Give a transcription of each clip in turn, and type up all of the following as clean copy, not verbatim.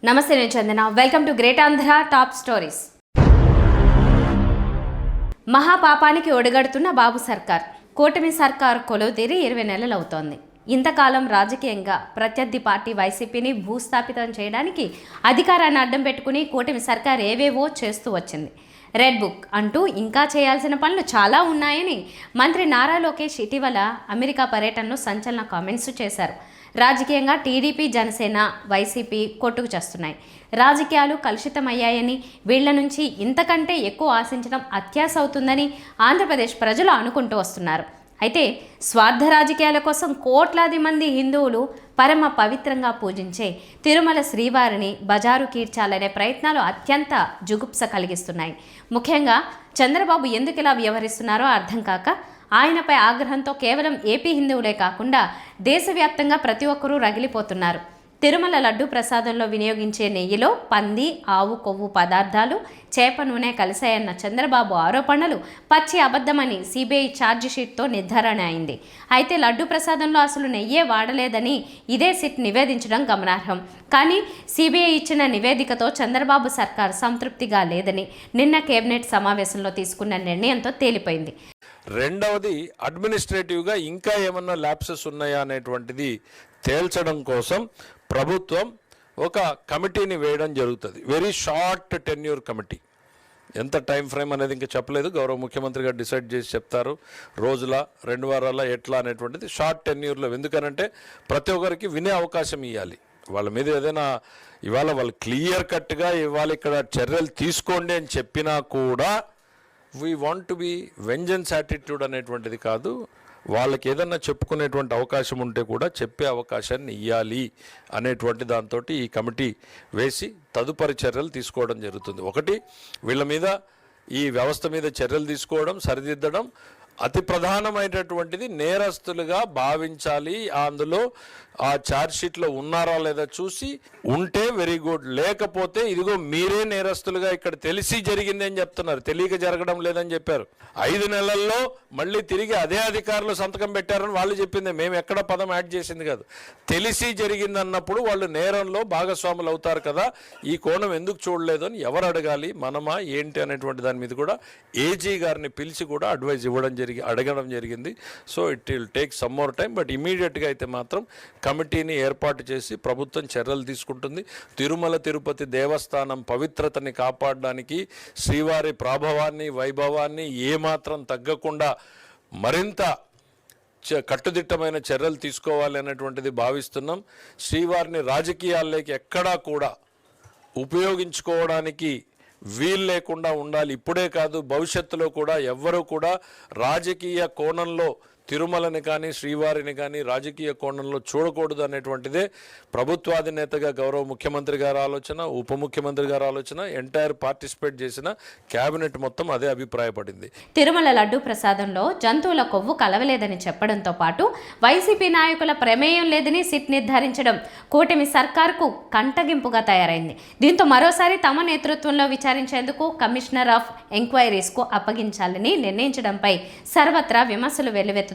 నమస్తే నేను Chandana. Welcome to great Andhra top stories. మహాపాపానికి ఒడిగడుతున్న బాబు సర్కార్. కూటమి సర్కార్ కొలువుతీరి 20 నెలలు అవుతోంది. ఇంతకాలం రాజకీయంగా ప్రత్యర్థి పార్టీ వైసీపీని భూస్థాపితం చేయడానికి అధికారాన్ని అడ్డం పెట్టుకుని కూటమి సర్కార్ ఏవేవో చేస్తూ వచ్చింది. రెడ్ బుక్ అంటూ ఇంకా చేయాల్సిన పనులు చాలా ఉన్నాయని మంత్రి నారా లోకేష్ ఇటీవల అమెరికా పర్యటనలో సంచలన కామెంట్స్ చేశారు. రాజకీయంగా టీడీపీ, జనసేన, వైసీపీ కొట్టుకు చేస్తున్నాయి. రాజకీయాలు కలుషితమయ్యాయని, వీళ్ల నుంచి ఇంతకంటే ఎక్కువ ఆశించడం అత్యాశ అవుతుందని ఆంధ్రప్రదేశ్ ప్రజలు అనుకుంటూ వస్తున్నారు. అయితే స్వార్థ రాజకీయాల కోసం కోట్లాది మంది హిందువులు పరమ పవిత్రంగా పూజించే తిరుమల శ్రీవారిని బజారు కీర్చాలనే ప్రయత్నాలు అత్యంత జుగుప్స కలిగిస్తున్నాయి. ముఖ్యంగా చంద్రబాబు ఎందుకు ఇలా వ్యవహరిస్తున్నారో అర్థం కాక ఆయనపై ఆగ్రహంతో కేవలం ఏపీ హిందువులే కాకుండా దేశవ్యాప్తంగా ప్రతి ఒక్కరూ రగిలిపోతున్నారు. తిరుమల లడ్డు ప్రసాదంలో వినియోగించే నెయ్యిలో పంది, ఆవు కొవ్వు పదార్థాలు, చేప నూనె కలిశాయన్న చంద్రబాబు ఆరోపణలు పచ్చి అబద్ధమని సిబిఐ ఛార్జిషీట్తో నిర్ధారణ అయింది. అయితే లడ్డు ప్రసాదంలో అసలు నెయ్యే వాడలేదని ఇదే సిట్ నివేదించడం గమనార్హం. కానీ సిబిఐ ఇచ్చిన నివేదికతో చంద్రబాబు సర్కార్ సంతృప్తిగా లేదని నిన్న కేబినెట్ సమావేశంలో తీసుకున్న నిర్ణయంతో తేలిపోయింది. రెండవది, అడ్మినిస్ట్రేటివ్గా ఇంకా ఏమన్నా ల్యాప్సెస్ ఉన్నాయా అనేటువంటిది తేల్చడం కోసం ప్రభుత్వం ఒక కమిటీని వేయడం జరుగుతుంది. Very short tenure committee. ఎంత టైం ఫ్రేమ్ అనేది ఇంకా చెప్పలేదు. గౌరవ ముఖ్యమంత్రి గారు డిసైడ్ చేసి చెప్తారు. రోజుల 2 వారాల ఎట్లా అనేటువంటిది షార్ట్ టెన్యూర్లో. ఎందుకనంటే ప్రతి ఒక్కరికి వినే అవకాశం ఇవ్వాలి. వాళ్ళ మీద ఏదైనా ఇవాళ వాళ్ళు క్లియర్ కట్గా ఇవాళ ఇక్కడ చర్యలు తీసుకోండి అని చెప్పినా కూడా we want to be vengeance attitude అనేటువంటిది కాదు. వాళ్ళకి ఏదన్నా చెప్పుకునేటువంటి అవకాశం ఉంటే కూడా చెప్పే అవకాశాన్ని ఇవ్వాలి అనేటువంటి దాంతో ఈ కమిటీ వేసి తదుపరి చర్యలు తీసుకోవడం జరుగుతుంది. ఒకటి, వీళ్ళ మీద ఈ వ్యవస్థ మీద చర్యలు తీసుకోవడం, సరిదిద్దడం. అతి ప్రధానమైనటువంటిది నేరస్తులుగా భావించాలి. అందులో ఆ ఛార్జ్షీట్లో ఉన్నారా లేదా చూసి ఉంటే వెరీ గుడ్, లేకపోతే ఇదిగో మీరే నేరస్తులుగా ఇక్కడ తెలిసి జరిగింది అని చెప్తున్నారు, తెలియక జరగడం లేదని చెప్పారు. 5 నెలల్లో మళ్ళీ తిరిగి అదే అధికారులు సంతకం పెట్టారని వాళ్ళు చెప్పింది. మేము ఎక్కడ పదం యాడ్ చేసింది కాదు. తెలిసి జరిగింది అన్నప్పుడు వాళ్ళు నేరంలో భాగస్వాములు అవుతారు కదా. ఈ కోణం ఎందుకు చూడలేదు అని ఎవరు అడగాలి, మనమా ఏంటి అనేటువంటి దాని మీద కూడా ఏజీ గారిని పిలిచి కూడా అడ్వైజ్ అడగడం జరిగింది. So it will take some more time. But ఇమీడియట్గా అయితే మాత్రం కమిటీని ఏర్పాటు చేసి ప్రభుత్వం చర్యలు తీసుకుంటుంది. తిరుమల తిరుపతి దేవస్థానం పవిత్రతని కాపాడడానికి, శ్రీవారి ప్రాభవాన్ని, వైభవాన్ని ఏమాత్రం తగ్గకుండా మరింత కట్టుదిట్టమైన చర్యలు తీసుకోవాలి అనేటువంటిది భావిస్తున్నాం. శ్రీవారిని రాజకీయాల్లోకి ఎక్కడా కూడా ఉపయోగించుకోవడానికి వీలు లేకుండా ఉండాలి. ఇప్పుడే కాదు, భవిష్యత్తులో కూడా ఎవ్వరూ కూడా రాజకీయ కోణంలో తిరుమలని కానీ శ్రీవారిని కానీ రాజకీయ కోణంలో చూడకూడదు అనేటువంటిదే ప్రభుత్వాధినేతగా గౌరవ ముఖ్యమంత్రి గారి ఆలోచన, ఉప ముఖ్యమంత్రి గారి ఆలోచన, ఎంటైర్ పార్టిసిపేట్ చేసిన క్యాబినెట్ మొత్తం అదే అభిప్రాయపడింది. తిరుమల లడ్డు ప్రసాదంలో జంతువుల కొవ్వు కలవలేదని చెప్పడంతో పాటు వైసీపీ నాయకుల ప్రమేయం లేదని సిట్ నిర్ధారించడం కూటమి సర్కార్కు కంటగింపుగా తయారైంది. దీంతో మరోసారి తమ నేతృత్వంలో విచారించేందుకు కమిషనర్ ఆఫ్ ఎంక్వైరీస్కు అప్పగించాలని నిర్ణయించడంపై సర్వత్రా విమర్శలు వెల్లువెత్తుతున్నాయి.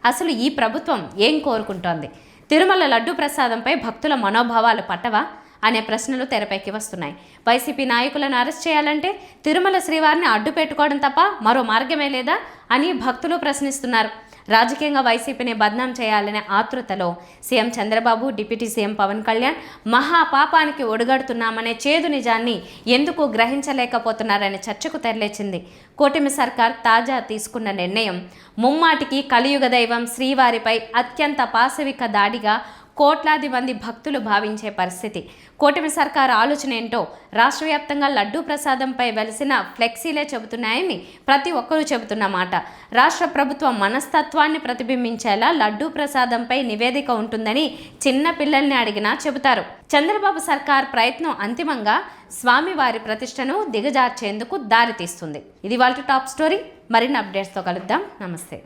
అసలు ఈ ప్రభుత్వం ఏం కోరుకుంటోంది? తిరుమల లడ్డు ప్రసాదంపై భక్తుల మనోభావాలు పట్టవా అనే ప్రశ్నలు తెరపైకి వస్తున్నాయి. వైసీపీ నాయకులను అరెస్ట్ చేయాలంటే తిరుమల శ్రీవారిని అడ్డు పెట్టుకోవడం తప్ప మరో మార్గమే లేదా అని భక్తులు ప్రశ్నిస్తున్నారు. రాజకీయంగా వైసీపీని బద్నాం చేయాలనే ఆతృతలో CM Chandrababu, deputy CM Pawan Kalyan మహాపాపానికి ఒడిగడుతున్నామనే చేదు నిజాన్ని ఎందుకు గ్రహించలేకపోతున్నారనే చర్చకు తెరలేచింది. కూటమి సర్కార్ తాజా తీసుకున్న నిర్ణయం ముమ్మాటికి కలియుగ దైవం శ్రీవారిపై అత్యంత పాశవిక దాడిగా కోట్లాది మంది భక్తులు భావించే పరిస్థితి. కూటమి సర్కార్ ఆలోచన ఏంటో రాష్ట్ర వ్యాప్తంగా లడ్డూ ప్రసాదంపై వెలిసిన ఫ్లెక్సీలే చెబుతున్నాయని ప్రతి ఒక్కరూ చెబుతున్న మాట. రాష్ట్ర ప్రభుత్వం మనస్తత్వాన్ని ప్రతిబింబించేలా లడ్డూ ప్రసాదంపై నివేదిక ఉంటుందని చిన్న పిల్లల్ని అడిగినా చెబుతారు. చంద్రబాబు సర్కార్ ప్రయత్నం అంతిమంగా స్వామివారి ప్రతిష్టను దిగజార్చేందుకు దారితీస్తుంది. ఇది వాళ్ళ టాప్ స్టోరీ. మరిన్ని అప్డేట్స్తో కలుద్దాం. నమస్తే.